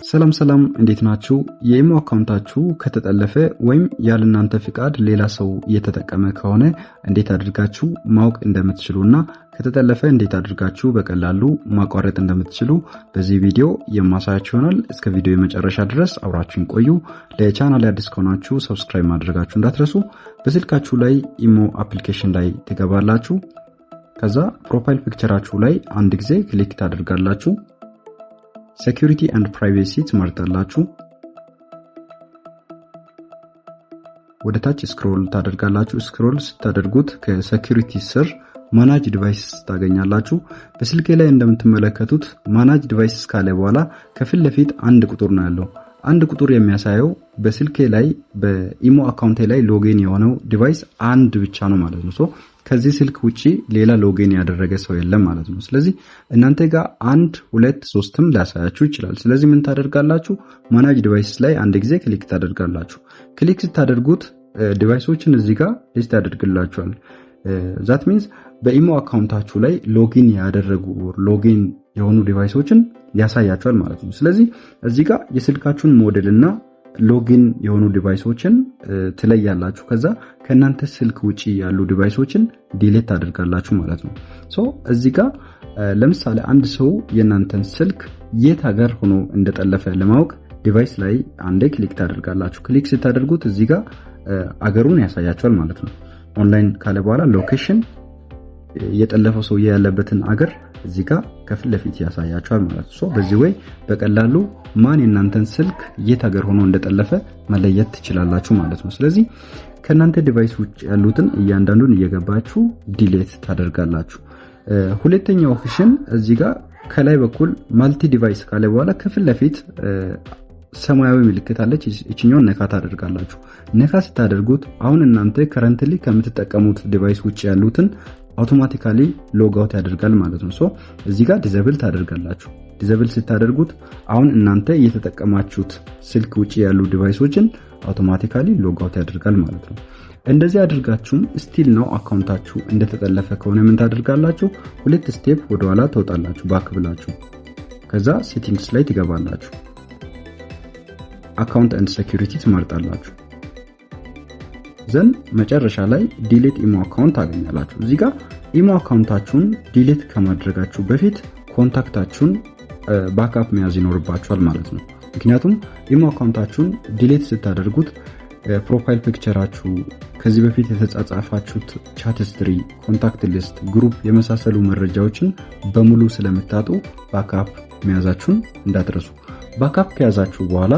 ሰላም እንዴት ናችሁ? የኢሞ አካውንታችሁ ከተጠለፈ ወይም ያለናንተ ፍቃድ ሌላ ሰው እየተጠቀመ ከሆነ እንዴት አድርጋችሁ ማወቅ እንደምትችሉና ከተጠለፈ እንዴት አድርጋችሁ በቀላሉ ማቋረጥ እንደምትችሉ በዚህ ቪዲዮ የማሳያችሁ ይሆናል። እስከ ቪዲዮ የመጨረሻ ድረስ አብራችሁን ቆዩ። ለቻናሌ አዲስ ከሆናችሁ ሰብስክራይብ ማድረጋችሁ እንዳትረሱ። በስልካችሁ ላይ ኢሞ አፕሊኬሽን ላይ ትገባላችሁ። ከዛ ፕሮፋይል ፒክቸራችሁ ላይ አንድ ጊዜ ክሊክ ታደርጋላችሁ። ሴኩሪቲ ኤንድ ፕራይቬሲ ትመርጣላችሁ። ወደ ታች ስክሮል ታደርጋላችሁ። ስክሮል ስታደርጉት ከሴኩሪቲ ስር ማናጅ ዲቫይስ ታገኛላችሁ። በስልኬ ላይ እንደምትመለከቱት ማናጅ ዲቫይስ ካለ በኋላ ከፊት ለፊት አንድ ቁጥር ነው ያለው። አንድ ቁጥር የሚያሳየው በስልኬ ላይ በኢሞ አካውንቴ ላይ ሎጊን የሆነው ዲቫይስ አንድ ብቻ ነው ማለት ነው። ከዚህ ስልክ ውጪ ሌላ ሎጊን ያደረገ ሰው የለም ማለት ነው። ስለዚህ እናንተ ጋር 1 2 3ም ሊያሳያችሁ ይችላል። ስለዚህ ምን ታደርጋላችሁ? ማናጅ ዲቫይስ ላይ አንድ ጊዜ ክሊክ ታደርጋላችሁ። ክሊክ ስታደርጉት ዲቫይሶችን እዚህ ጋር ሊስት ያደርግላችኋል። ዛት ሚንስ በኢሞ አካውንታችሁ ላይ ሎጊን ያደረጉ ሎጊን የሆኑ ዲቫይሶችን ያሳያችኋል ማለት ነው። ስለዚህ እዚህ ጋር የስልካችሁን ሞዴል እና ሎጊን የሆኑ ዲቫይሶችን ትለያላችሁ። ከዛ ከናንተ ስልክ ውጪ ያሉ ዲቫይሶችን ዲሊት ታደርጋላችሁ ማለት ነው። እዚህ ጋር ለምሳሌ አንድ ሰው የናንተን ስልክ የት ሀገር ሆኖ እንደጠለፈ ለማወቅ ዲቫይስ ላይ አንዴ ክሊክ ታደርጋላችሁ። ክሊክ ስታደርጉት እዚህ ጋር አገሩን ያሳያችኋል ማለት ነው። ኦንላይን ካለ በኋላ ሎኬሽን የጠለፈው ሰው ያለበትን አገር እዚህ ጋር ከፊት ለፊት ያሳያችኋል ማለት ነው። በዚህ ወይ በቀላሉ ማን የናንተን ስልክ የት ሀገር ሆኖ እንደጠለፈ መለየት ትችላላችሁ ማለት ነው። ስለዚህ ከናንተ ዲቫይስ ውጭ ያሉትን እያንዳንዱን እየገባችሁ ዲሊት ታደርጋላችሁ። ሁለተኛው ኦፕሽን እዚህ ጋር ከላይ በኩል ማልቲ ዲቫይስ ካለ በኋላ ከፊት ለፊት ሰማያዊ ምልክት አለች። እቺኛውን ነካ ታደርጋላችሁ። ነካ ስታደርጉት አሁን እናንተ ከረንትሊ ከምትጠቀሙት ዲቫይስ ውጭ ያሉትን አውቶማቲካሊ ሎግ አውት ያደርጋል ማለት ነው። እዚህ ጋር ዲዘብል ታደርጋላችሁ። ዲዘብል ስታደርጉት አሁን እናንተ እየተጠቀማችሁት ስልክ ውጪ ያሉ ዲቫይሶችን አውቶማቲካሊ ሎግ አውት ያደርጋል ማለት ነው። እንደዚህ አድርጋችሁም ስቲል ነው አካውንታችሁ እንደተጠለፈ ከሆነ ምን ታደርጋላችሁ? 2 ስቴፕ ወደ ኋላ ተወጣላችሁ ባክ ብላችሁ። ከዛ ሴቲንግስ ላይ ትገባላችሁ። አካውንት ኤንድ ሴኩሪቲ ትመርጣላችሁ። ዘን መጨረሻ ላይ ዲሊት ኢሞ አካውንት ታገኛላችሁ። እዚህ ጋር ኢሞ አካውንታችሁን ዲሊት ከማድረጋችሁ በፊት ኮንታክታችሁን ባክአፕ መያዝ ይኖርባችኋል ማለት ነው። ምክንያቱም ኢሞ አካውንታችሁን ዲሊት ስታደርጉት ፕሮፋይል ፒክቸራችሁ፣ ከዚህ በፊት የተጻጻፋችሁት ቻት ሂስትሪ፣ ኮንታክት ሊስት፣ ግሩፕ የመሳሰሉ መረጃዎችን በሙሉ ስለምታጡ ባክአፕ መያዛችሁን እንዳትረሱ። ባክአፕ ከያዛችሁ በኋላ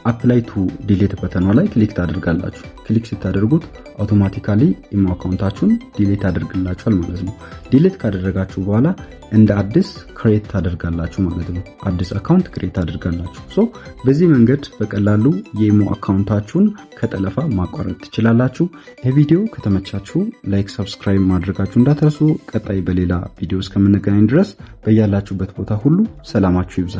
አፕላይ ቱ ዲሊት በተኗ ላይ ክሊክ ታደርጋላችሁ። ክሊክ ስታደርጉት አውቶማቲካሊ ኢሞ አካውንታችሁን ዲሊት አድርግላችኋል ማለት ነው። ዲሊት ካደረጋችሁ በኋላ እንደ አዲስ ክሬት ታደርጋላችሁ ማለት ነው። አዲስ አካውንት ክሬት ታደርጋላችሁ። በዚህ መንገድ በቀላሉ የኢሞ አካውንታችሁን ከጠለፋ ማቋረጥ ትችላላችሁ። የቪዲዮ ከተመቻችሁ ላይክ፣ ሰብስክራይብ ማድረጋችሁ እንዳትረሱ። ቀጣይ በሌላ ቪዲዮ እስከምንገናኝ ድረስ በያላችሁበት ቦታ ሁሉ ሰላማችሁ ይብዛ።